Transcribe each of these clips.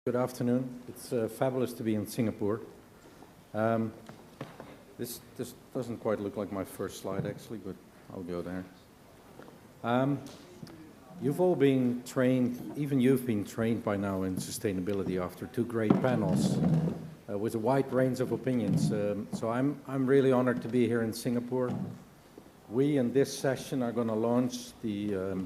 Good afternoon. It's fabulous to be in Singapore. This doesn't quite look like my first slide, actually, but I'll go there. You've all been trained, even you've been trained by now in sustainability after two great panels with a wide range of opinions. So I'm really honored to be here in Singapore. We, in this session, are going to launch the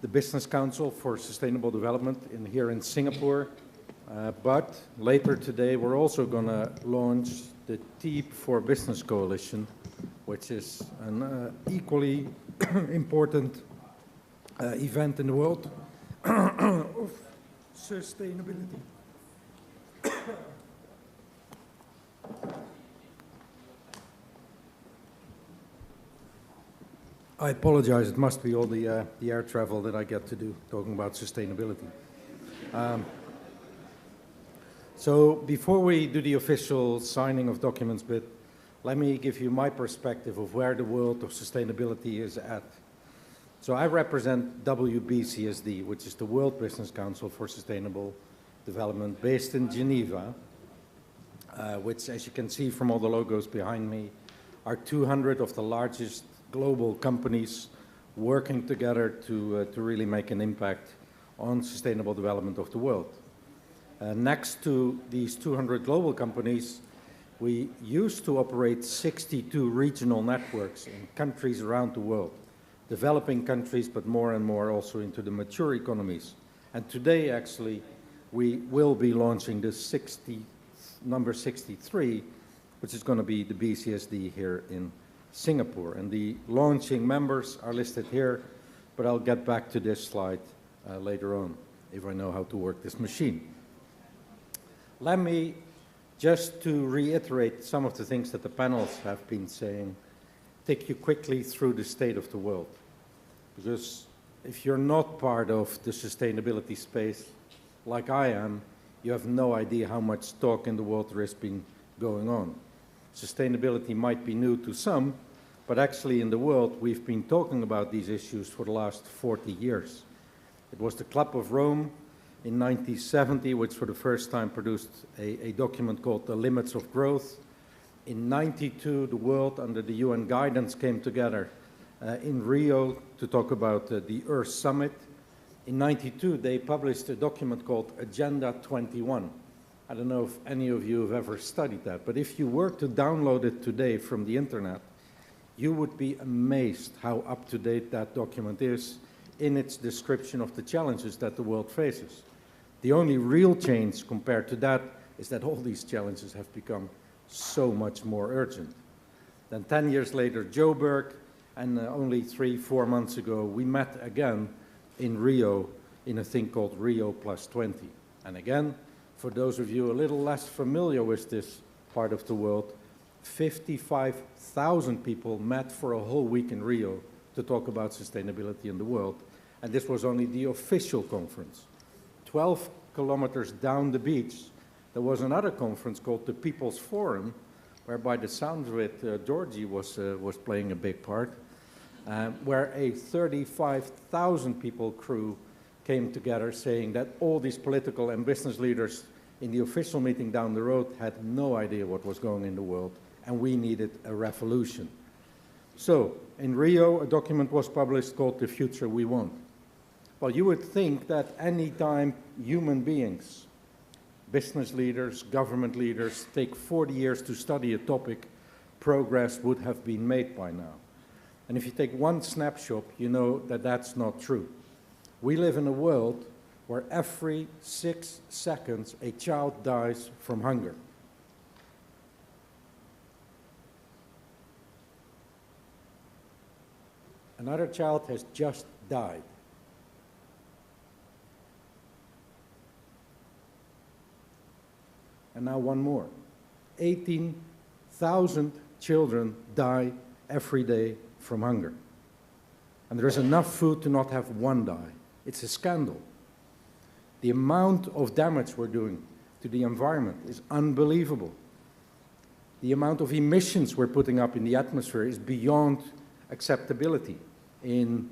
Business Council for Sustainable Development here in Singapore. But later today, we're also going to launch the TEEP for Business Coalition, which is an equally important event in the world of sustainability. I apologize, it must be all the air travel that I get to do, talking about sustainability. So before we do the official signing of documents bit, let me give you my perspective of where the world of sustainability is at. So I represent BCSD, which is the World Business Council for Sustainable Development, based in Geneva, which, as you can see from all the logos behind me, are 200 of the largest global companies working together to really make an impact on sustainable development of the world. Next to these 200 global companies, we used to operate 62 regional networks in countries around the world, developing countries, but more and more also into the mature economies. And today, actually, we will be launching the number 63, which is going to be the BCSD here in Singapore, and the launching members are listed here, but I'll get back to this slide later on if I know how to work this machine. Let me, just to reiterate some of the things that the panels have been saying, take you quickly through the state of the world. Because if you're not part of the sustainability space, like I am, you have no idea how much talk in the world there has been going on. Sustainability might be new to some, but actually in the world we've been talking about these issues for the last 40 years. It was the Club of Rome in 1970 which for the first time produced a document called The Limits of Growth. In 92 the world under the UN guidance came together in Rio to talk about the Earth Summit. In 92 they published a document called Agenda 21. I don't know if any of you have ever studied that, but if you were to download it today from the internet, you would be amazed how up-to-date that document is in its description of the challenges that the world faces. The only real change compared to that is that all these challenges have become so much more urgent. Then 10 years later, Joburg, and only 3-4 months ago, we met again in Rio in a thing called Rio +20. And again, for those of you a little less familiar with this part of the world, 55,000 people met for a whole week in Rio to talk about sustainability in the world. And this was only the official conference. 12 kilometers down the beach, there was another conference called the People's Forum, where by the sounds of it, Georgie was playing a big part, where a 35,000 people crew came together saying that all these political and business leaders in the official meeting down the road had no idea what was going on in the world, and we needed a revolution. So, in Rio, a document was published called The Future We Want. Well, you would think that any time human beings, business leaders, government leaders, take 40 years to study a topic, progress would have been made by now. And if you take one snapshot, you know that that's not true. We live in a world where every 6 seconds a child dies from hunger. Another child has just died. And now one more. 18,000 children die every day from hunger. And there is enough food to not have one die. It's a scandal. The amount of damage we're doing to the environment is unbelievable. The amount of emissions we're putting up in the atmosphere is beyond acceptability. In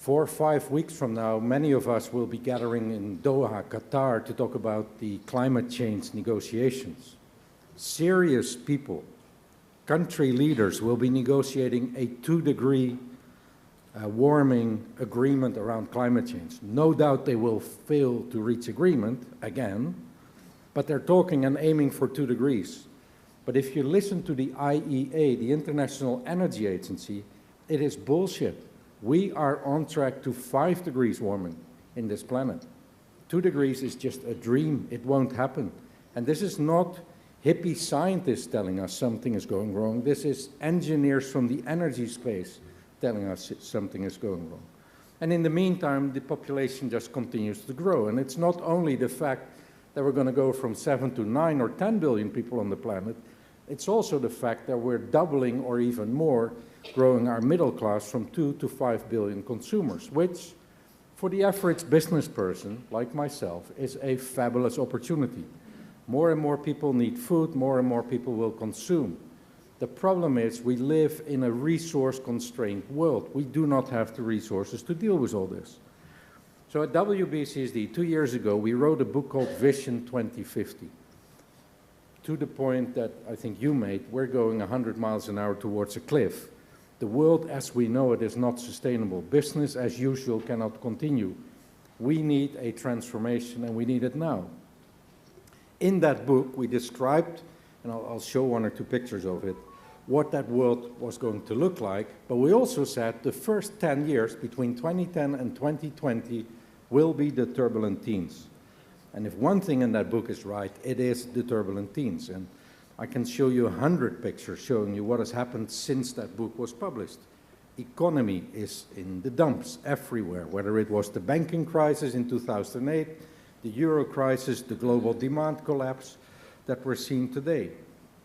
4 or 5 weeks from now, many of us will be gathering in Doha, Qatar, to talk about the climate change negotiations. Serious people, country leaders, will be negotiating a 2-degree warming agreement around climate change. No doubt they will fail to reach agreement again, but they're talking and aiming for 2 degrees. But if you listen to the IEA, the International Energy Agency, it is bullshit. We are on track to 5 degrees warming in this planet. 2 degrees is just a dream. It won't happen. And this is not hippie scientists telling us something is going wrong. This is engineers from the energy space telling us something is going wrong. And in the meantime, the population just continues to grow. And it's not only the fact that we're going to go from 7 to 9 or 10 billion people on the planet, it's also the fact that we're doubling or even more growing our middle class from 2 to 5 billion consumers, which for the average business person like myself is a fabulous opportunity. More and more people need food, more and more people will consume. The problem is we live in a resource-constrained world. We do not have the resources to deal with all this. So at WBCSD, 2 years ago, we wrote a book called Vision 2050. To the point that I think you made, we're going 100 miles an hour towards a cliff. The world as we know it is not sustainable. Business as usual cannot continue. We need a transformation, and we need it now. In that book, we described, and I'll show 1 or 2 pictures of it, what that world was going to look like. But we also said the first 10 years, between 2010 and 2020, will be the turbulent teens. And if one thing in that book is right, it is the turbulent teens. And I can show you 100 pictures showing you what has happened since that book was published. Economy is in the dumps everywhere, whether it was the banking crisis in 2008, the euro crisis, the global demand collapse that we're seeing today.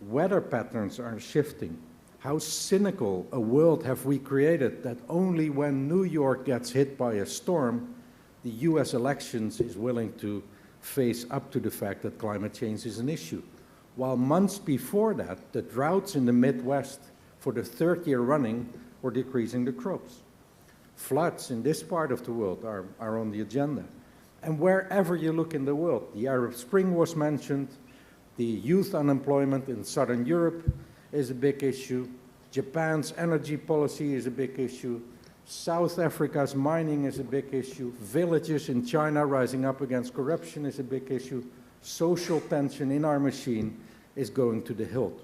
Weather patterns are shifting. How cynical a world have we created that only when New York gets hit by a storm, the US elections is willing to face up to the fact that climate change is an issue. While months before that, the droughts in the Midwest for the 3rd year running were decreasing the crops. Floods in this part of the world are on the agenda. And wherever you look in the world, the Arab Spring was mentioned, the youth unemployment in Southern Europe is a big issue, Japan's energy policy is a big issue, South Africa's mining is a big issue, villages in China rising up against corruption is a big issue, social tension in our machine is going to the hilt.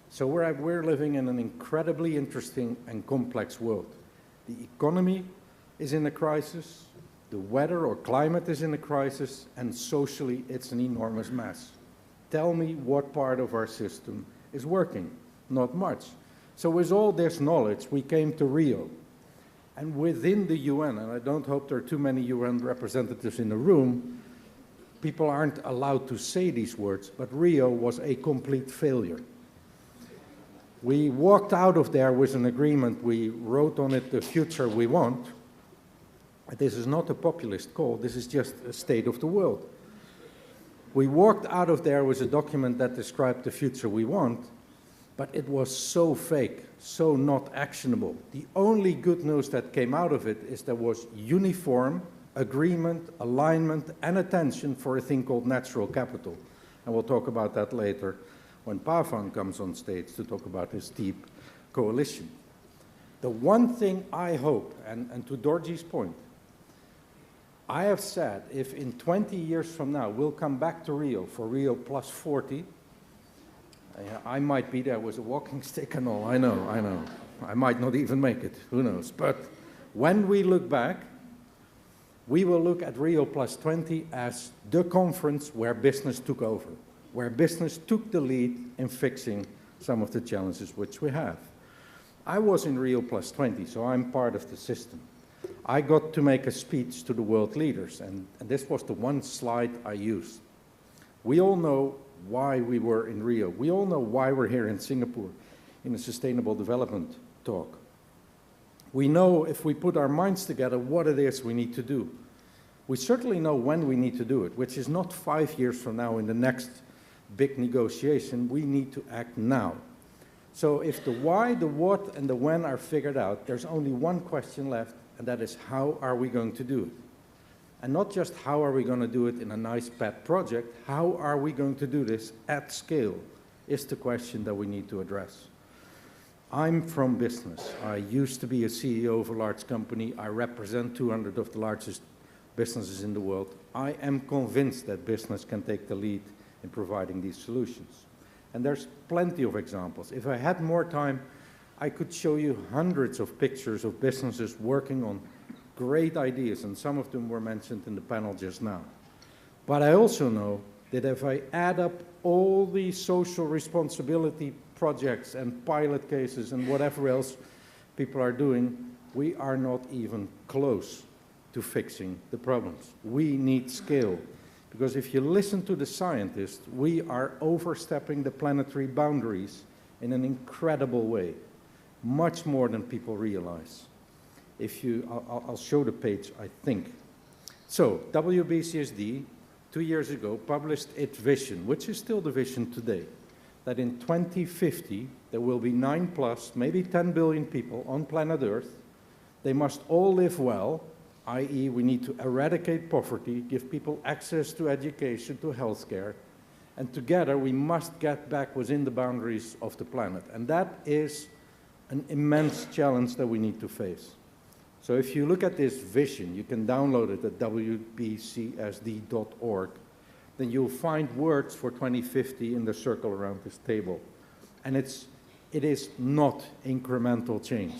So we're living in an incredibly interesting and complex world. The economy is in a crisis, the weather or climate is in a crisis, and socially it's an enormous mess. Tell me what part of our system is working. Not much. So with all this knowledge, we came to Rio. And within the UN, and I don't hope there are too many UN representatives in the room, people aren't allowed to say these words, but Rio was a complete failure. We walked out of there with an agreement. We wrote on it the future we want. This is not a populist call. This is just a state of the world. We walked out of there with a document that described the future we want, but it was so fake, so not actionable. The only good news that came out of it is there was uniform agreement, alignment, and attention for a thing called natural capital. And we'll talk about that later when Pavan comes on stage to talk about his deep coalition. The one thing I hope, and to Dorji's point, I have said if in 20 years from now we'll come back to Rio for Rio plus 40, I might be there with a walking stick and all, I know. I might not even make it, who knows. But when we look back, we will look at Rio plus 20 as the conference where business took over, where business took the lead in fixing some of the challenges which we have. I was in Rio plus 20, so I'm part of the system. I got to make a speech to the world leaders, and this was the one slide I used. We all know why we were in Rio. We all know why we're here in Singapore in a sustainable development talk. We know if we put our minds together what it is we need to do. We certainly know when we need to do it, which is not 5 years from now in the next big negotiation. We need to act now. So if the why, the what, and the when are figured out, there's only one question left, and that is how are we going to do it? And not just how are we going to do it in a nice pet project, how are we going to do this at scale is the question that we need to address. I'm from business. I used to be a CEO of a large company. I represent 200 of the largest businesses in the world. I am convinced that business can take the lead in providing these solutions. And there's plenty of examples. If I had more time, I could show you hundreds of pictures of businesses working on great ideas, and some of them were mentioned in the panel just now. But I also know that if I add up all the social responsibility projects and pilot cases and whatever else people are doing, we are not even close to fixing the problems. We need scale. Because if you listen to the scientists, we are overstepping the planetary boundaries in an incredible way, much more than people realize. I'll show the page, I think. So, WBCSD, 2 years ago, published its vision, which is still the vision today, that in 2050, there will be 9+, maybe 10 billion people on planet Earth. They must all live well, i.e. we need to eradicate poverty, give people access to education, to healthcare, and together we must get back within the boundaries of the planet. And that is an immense challenge that we need to face. So if you look at this vision, you can download it at wbcsd.org, then you'll find words for 2050 in the circle around this table. And it is not incremental change.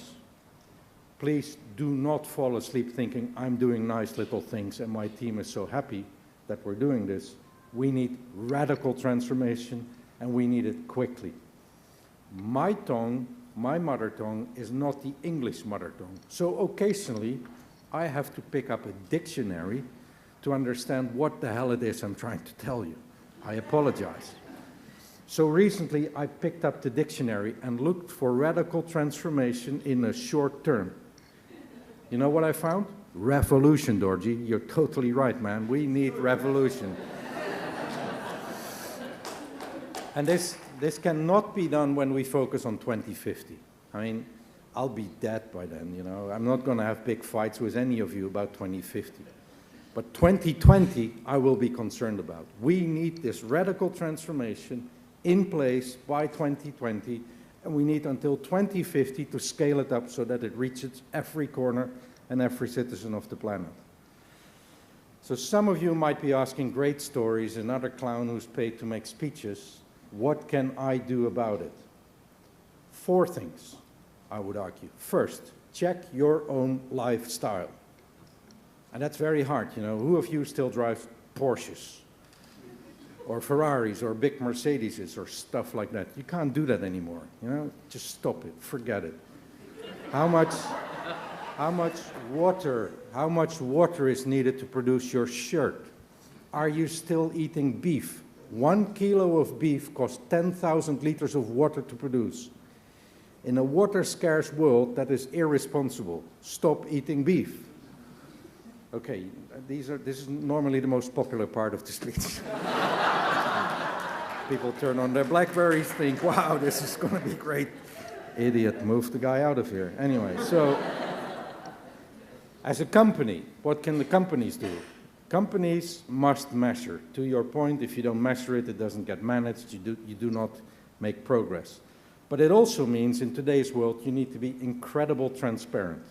Please do not fall asleep thinking, I'm doing nice little things and my team is so happy that we're doing this. We need radical transformation, and we need it quickly. My mother tongue, is not the English mother tongue. So occasionally, I have to pick up a dictionary to understand what the hell it is I'm trying to tell you. I apologize. So recently, I picked up the dictionary and looked for radical transformation in a short term. You know what I found? Revolution, Dorji. You're totally right, man. We need revolution. And this cannot be done when we focus on 2050. I mean, I'll be dead by then, you know. I'm not going to have big fights with any of you about 2050. But 2020, I will be concerned about. We need this radical transformation in place by 2020, and we need until 2050 to scale it up so that it reaches every corner and every citizen of the planet. So some of you might be asking, great stories, another clown who's paid to make speeches. What can I do about it? 4 things, I would argue. First, check your own lifestyle. And that's very hard, you know. Who of you still drives Porsches? Or Ferraris, or big Mercedeses, or stuff like that? You can't do that anymore, you know? Just stop it, forget it. How much water is needed to produce your shirt? Are you still eating beef? 1 kilo of beef costs 10,000 liters of water to produce. In a water-scarce world, that is irresponsible. Stop eating beef. Okay, this is normally the most popular part of the speech. People turn on their Blackberries, think, wow, this is going to be great. Idiot, move the guy out of here. Anyway, so as a company, what can the companies do? Companies must measure. To your point, if you don't measure it, it doesn't get managed, you do not make progress. But it also means in today's world, you need to be incredibly transparent.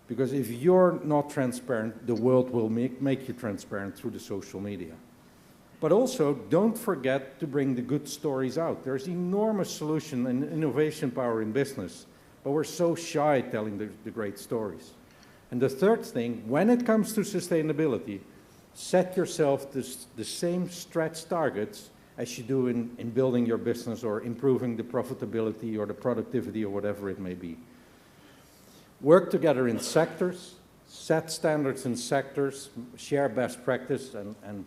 Because if you're not transparent, the world will make you transparent through the social media. But also, don't forget to bring the good stories out. There's enormous solution and innovation power in business, but we're so shy telling the great stories. And the third thing, when it comes to sustainability, set yourself the same stretch targets as you do in building your business or improving the profitability or the productivity or whatever it may be. Work together in sectors, set standards in sectors, share best practice and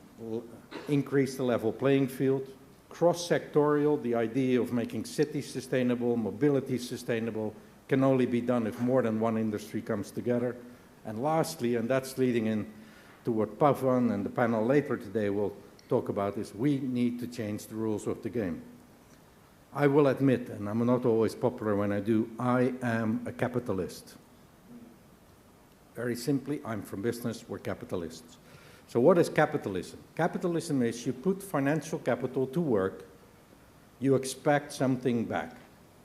increase the level playing field. Cross-sectorial, the idea of making cities sustainable, mobility sustainable, can only be done if more than one industry comes together. And lastly, and that's leading in to what Pavan and the panel later today will talk about, is we need to change the rules of the game. I will admit, and I'm not always popular when I do, I am a capitalist. Very simply, I'm from business, we're capitalists. So what is capitalism? Capitalism is you put financial capital to work, you expect something back.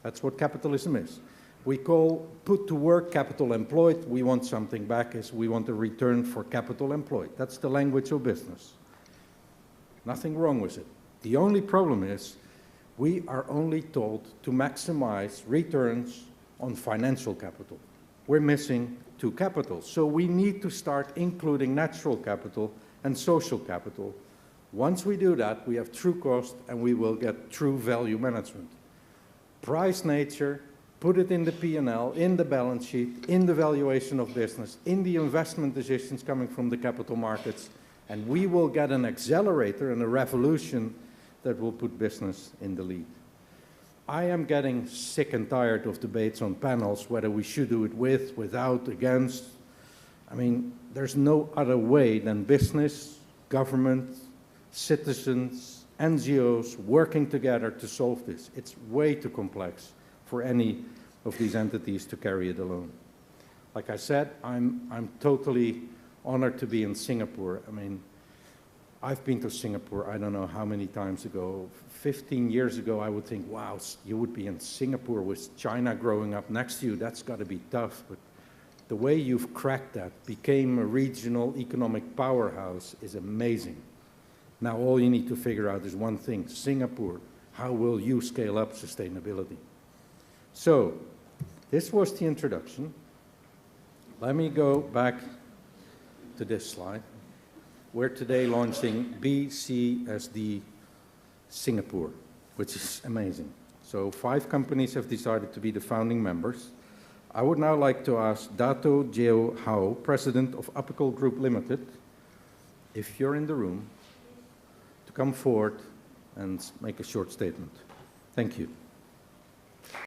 That's what capitalism is. We call put to work capital employed, we want something back, is we want a return for capital employed. That's the language of business. Nothing wrong with it. The only problem is we are only told to maximize returns on financial capital. We're missing two capitals. So we need to start including natural capital and social capital. Once we do that, we have true cost and we will get true value management. Price nature, put it in the P&L, in the balance sheet, in the valuation of business, in the investment decisions coming from the capital markets, and we will get an accelerator and a revolution that will put business in the lead. I am getting sick and tired of debates on panels, whether we should do it with, without, against. I mean, there's no other way than business, government, citizens, NGOs working together to solve this. It's way too complex for any of these entities to carry it alone. Like I said, I'm totally honored to be in Singapore. I mean, I've been to Singapore, I don't know how many times ago. 15 years ago, I would think, wow, you would be in Singapore with China growing up next to you. That's got to be tough. But the way you've cracked that, became a regional economic powerhouse, is amazing. Now all you need to figure out is one thing: Singapore. How will you scale up sustainability? So this was the introduction. Let me go back to this slide. We're today launching BCSD Singapore, which is amazing. So 5 companies have decided to be the founding members. I would now like to ask Dato Jeo Hao, President of Apical Group Limited, if you're in the room, to come forward and make a short statement. Thank you.